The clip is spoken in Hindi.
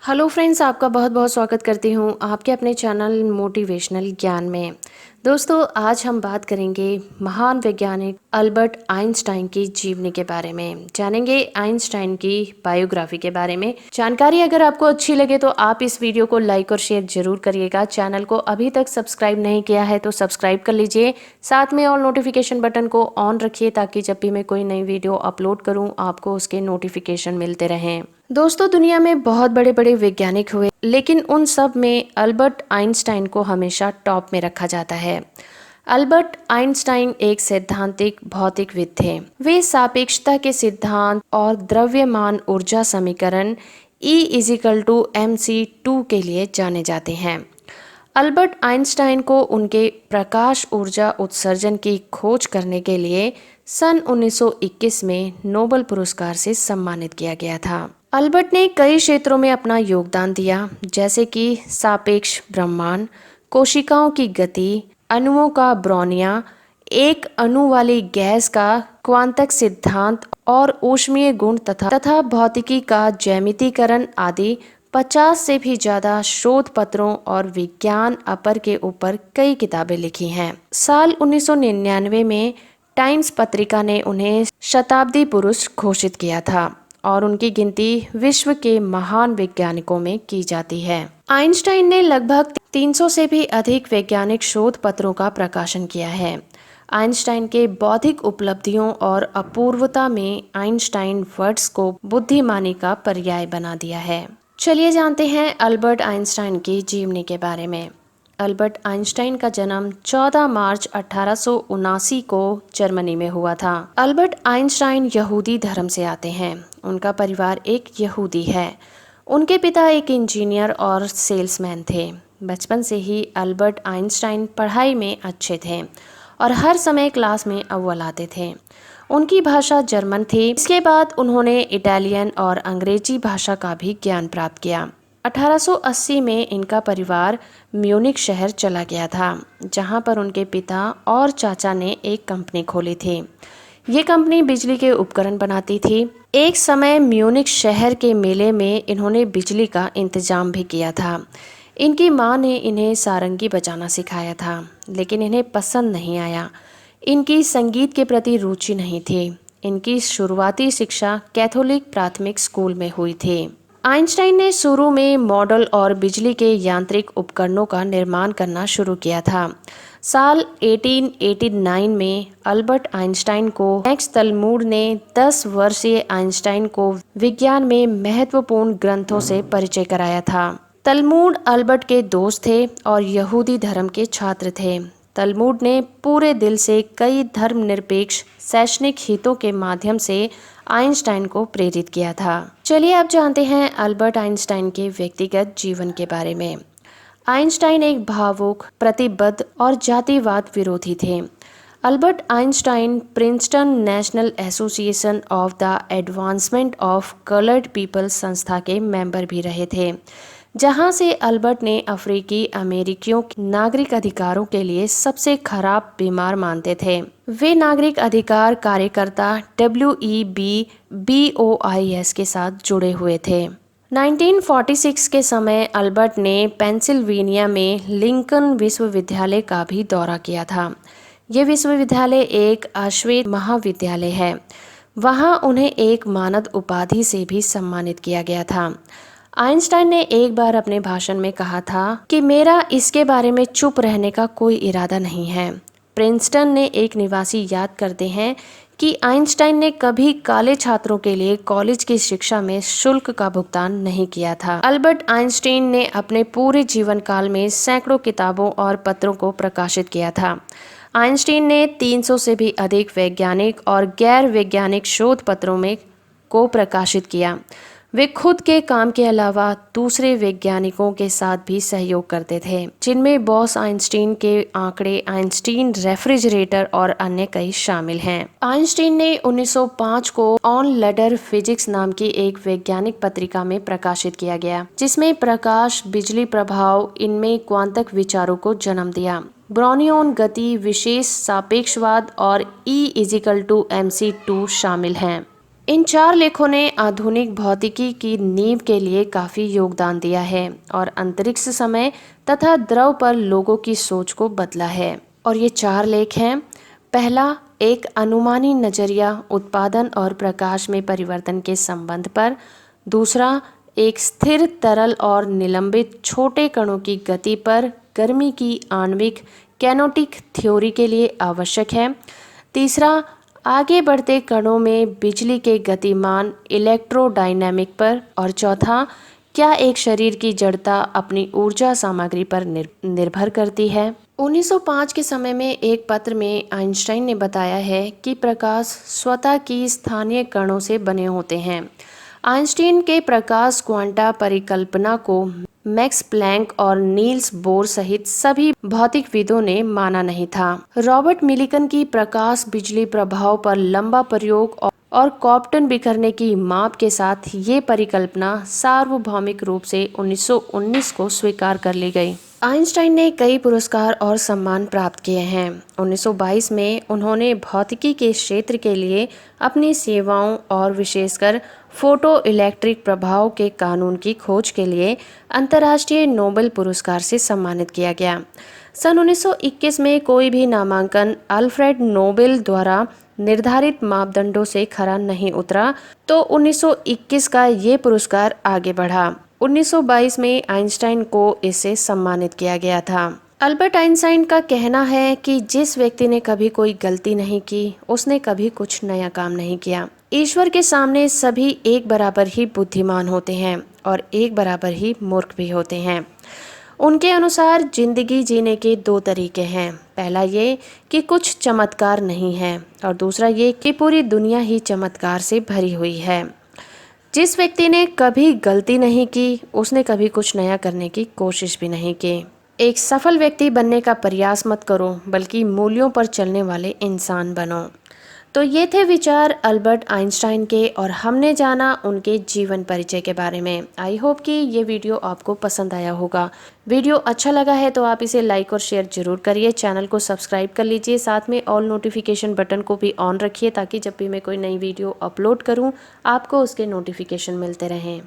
हेलो फ्रेंड्स, आपका बहुत बहुत स्वागत करती हूँ आपके अपने चैनल मोटिवेशनल ज्ञान में। दोस्तों, आज हम बात करेंगे महान वैज्ञानिक अल्बर्ट आइंस्टाइन की जीवनी के बारे में। जानेंगे आइंस्टाइन की बायोग्राफी के बारे में। जानकारी अगर आपको अच्छी लगे तो आप इस वीडियो को लाइक और शेयर जरूर करिएगा। चैनल को अभी तक सब्सक्राइब नहीं किया है तो सब्सक्राइब कर लीजिए। साथ में ऑल नोटिफिकेशन बटन को ऑन रखिए ताकि जब भी मैं कोई नई वीडियो अपलोड करूँ आपको उसके नोटिफिकेशन मिलते रहें। दोस्तों, दुनिया में बहुत बड़े बड़े वैज्ञानिक हुए, लेकिन उन सब में अल्बर्ट आइंस्टाइन को हमेशा टॉप में रखा जाता है। अल्बर्ट आइंस्टाइन एक सैद्धांतिक भौतिकविद थे। वे सापेक्षता के सिद्धांत और द्रव्यमान ऊर्जा समीकरण E=mc2 के लिए जाने जाते हैं। अल्बर्ट आइंस्टाइन को उनके प्रकाश ऊर्जा उत्सर्जन की खोज करने के लिए सन 1921 में नोबेल पुरस्कार से सम्मानित किया गया था। अल्बर्ट ने कई क्षेत्रों में अपना योगदान दिया, जैसे कि सापेक्ष ब्रह्मांड, कोशिकाओं की गति, अणुओं का ब्रोनिया, एक अणु वाली गैस का क्वांटक सिद्धांत और ऊष्मीय गुण तथा भौतिकी का ज्यामितीकरण आदि 50 से भी ज्यादा शोध पत्रों और विज्ञान अपर के ऊपर कई किताबें लिखी हैं। साल 1999 में टाइम्स पत्रिका ने उन्हें शताब्दी पुरुष घोषित किया था और उनकी गिनती विश्व के महान वैज्ञानिकों में की जाती है। आइंस्टाइन ने लगभग 300 से भी अधिक वैज्ञानिक शोध पत्रों का प्रकाशन किया है। आइंस्टाइन के बौद्धिक उपलब्धियों और अपूर्वता में आइंस्टाइन वर्ड्स को बुद्धिमानी का पर्याय बना दिया है। चलिए जानते हैं अल्बर्ट आइंस्टाइन की जीवनी के बारे में। अल्बर्ट आइंस्टाइन का जन्म 14 मार्च 1879 को जर्मनी में हुआ था। अल्बर्ट आइंस्टाइन यहूदी धर्म से आते हैं। उनका परिवार एक यहूदी है। उनके पिता एक इंजीनियर और सेल्समैन थे। बचपन से ही अल्बर्ट आइंस्टाइन पढ़ाई में अच्छे थे और हर समय क्लास में अव्वल आते थे। उनकी भाषा जर्मन थी। इसके बाद उन्होंने इटालियन और अंग्रेजी भाषा का भी ज्ञान प्राप्त किया। 1880 में इनका परिवार म्यूनिख शहर चला गया था, जहां पर उनके पिता और चाचा ने एक कंपनी खोली थी। ये कंपनी बिजली के उपकरण बनाती थी। एक समय म्यूनिख शहर के मेले में इन्होंने बिजली का इंतजाम भी किया था। इनकी मां ने इन्हें सारंगी बजाना सिखाया था, लेकिन इन्हें पसंद नहीं आया। इनकी संगीत के प्रति रुचि नहीं थी। इनकी शुरुआती शिक्षा कैथोलिक प्राथमिक स्कूल में हुई थी। आइंस्टाइन ने शुरू में मॉडल और बिजली के यांत्रिक उपकरणों का निर्माण करना शुरू किया था। साल 1889 में अल्बर्ट आइंस्टाइन को मैक्स तलमूड ने 10 वर्षीय आइंस्टाइन को विज्ञान में महत्वपूर्ण ग्रंथों से परिचय कराया था। तलमूड अल्बर्ट के दोस्त थे और यहूदी धर्म के छात्र थे। तलमूड ने पूरे दिल से कई धर्मनिरपेक्ष शैक्षणिक हितों के माध्यम से आइंस्टाइन को प्रेरित किया था। चलिए अब जानते हैं अल्बर्ट आइंस्टाइन के व्यक्तिगत जीवन के बारे में। आइंस्टाइन एक भावुक, प्रतिबद्ध और जातिवाद विरोधी थे। Albert Einstein Princeton national association of the advancement of coloured people संस्था के मेंबर भी रहे थे, जहां से अल्बर्ट ने अफ्रीकी अमेरिकियों के नागरिक अधिकारों के लिए सबसे खराब बीमार मानते थे। वे नागरिक अधिकार कार्यकर्ता WEBOIS के साथ जुड़े हुए थे। 1946 के समय अल्बर्ट ने पेंसिल्वेनिया में लिंकन विश्वविद्यालय का भी दौरा किया था। यह विश्वविद्यालय एक अश्वेत महाविद्यालय है। वहां उन्हें एक मानद उपाधि से भी सम्मानित किया गया था। आइंस्टाइन ने एक बार अपने भाषण में कहा था कि मेरा इसके बारे में चुप रहने का कोई इरादा नहीं है। प्रिंसटन ने एक निवासी याद करते हैं कि आइंस्टाइन ने कभी काले छात्रों के लिए कॉलेज की शिक्षा में शुल्क का भुगतान नहीं किया था। अल्बर्ट आइंस्टाइन ने अपने पूरे जीवन काल में सैकड़ों किताबों और पत्रों को प्रकाशित किया था। आइंस्टाइन ने 300 से भी अधिक वैज्ञानिक और गैर वैज्ञानिक शोध पत्रों में को प्रकाशित किया। वे खुद के काम के अलावा दूसरे वैज्ञानिकों के साथ भी सहयोग करते थे, जिनमें बॉस आइंस्टीन के आंकड़े, आइंस्टीन रेफ्रिजरेटर और अन्य कई शामिल हैं। आइंस्टीन ने 1905 को ऑन लैडर फिजिक्स नाम की एक वैज्ञानिक पत्रिका में प्रकाशित किया गया, जिसमें प्रकाश, बिजली प्रभाव, इनमें क्वांटक विचारों को जन्म दिया। ब्रोनियन गति, विशेष सापेक्षवाद और E=mc2 शामिल हैं। इन 4 लेखों ने आधुनिक भौतिकी की नींव के लिए काफी योगदान दिया है और अंतरिक्ष समय तथा द्रव पर लोगों की सोच को बदला है। और ये 4 लेख हैं। पहला, एक अनुमानी नजरिया उत्पादन और प्रकाश में परिवर्तन के संबंध पर। दूसरा, एक स्थिर तरल और निलंबित छोटे कणों की गति पर गर्मी की आणविक कैनेटिक थ्योरी के लिए आवश्यक है। तीसरा, आगे बढ़ते कणों में बिजली के गतिमान इलेक्ट्रोडायनामिक पर। और चौथा, क्या एक शरीर की जड़ता अपनी ऊर्जा सामग्री पर निर्भर करती है। 1905 के समय में एक पत्र में आइंस्टाइन ने बताया है कि प्रकाश स्वतः की स्थानीय कणों से बने होते हैं। आइंस्टीन के प्रकाश क्वांटा परिकल्पना को मैक्स प्लैंक और नील्स बोर सहित सभी भौतिकविदों ने माना नहीं था। रॉबर्ट मिलिकन की प्रकाश बिजली प्रभाव पर लंबा प्रयोग और कॉप्टन बिखरने की माप के साथ ये परिकल्पना सार्वभौमिक रूप से 1919 को स्वीकार कर ली गई। आइंस्टाइन ने कई पुरस्कार और सम्मान प्राप्त किए हैं। 1922 में उन्होंने भौतिकी के क्षेत्र के लिए अपनी सेवाओं और विशेषकर फोटो इलेक्ट्रिक प्रभाव के कानून की खोज के लिए अंतर्राष्ट्रीय नोबेल पुरस्कार से सम्मानित किया गया। सन 1921 में कोई भी नामांकन अल्फ्रेड नोबेल द्वारा निर्धारित मापदंडों से खरा नहीं उतरा, तो 1921 का ये पुरस्कार आगे बढ़ा। 1922 में आइंस्टाइन को इससे सम्मानित किया गया था। अल्बर्ट आइंस्टाइन का कहना है कि जिस व्यक्ति ने कभी कोई गलती नहीं की, उसने कभी कुछ नया काम नहीं किया। ईश्वर के सामने सभी एक बराबर ही बुद्धिमान होते हैं और एक बराबर ही मूर्ख भी होते हैं। उनके अनुसार जिंदगी जीने के 2 तरीके हैं। पहला ये कि कुछ चमत्कार नहीं है और दूसरा ये कि पूरी दुनिया ही चमत्कार से भरी हुई है। जिस व्यक्ति ने कभी गलती नहीं की, उसने कभी कुछ नया करने की कोशिश भी नहीं की। एक सफल व्यक्ति बनने का प्रयास मत करो, बल्कि मूल्यों पर चलने वाले इंसान बनो। तो ये थे विचार अल्बर्ट आइंस्टाइन के और हमने जाना उनके जीवन परिचय के बारे में। आई होप कि ये वीडियो आपको पसंद आया होगा। वीडियो अच्छा लगा है तो आप इसे लाइक और शेयर जरूर करिए। चैनल को सब्सक्राइब कर लीजिए, साथ में ऑल नोटिफिकेशन बटन को भी ऑन रखिए ताकि जब भी मैं कोई नई वीडियो अपलोड करूँ आपको उसके नोटिफिकेशन मिलते रहें।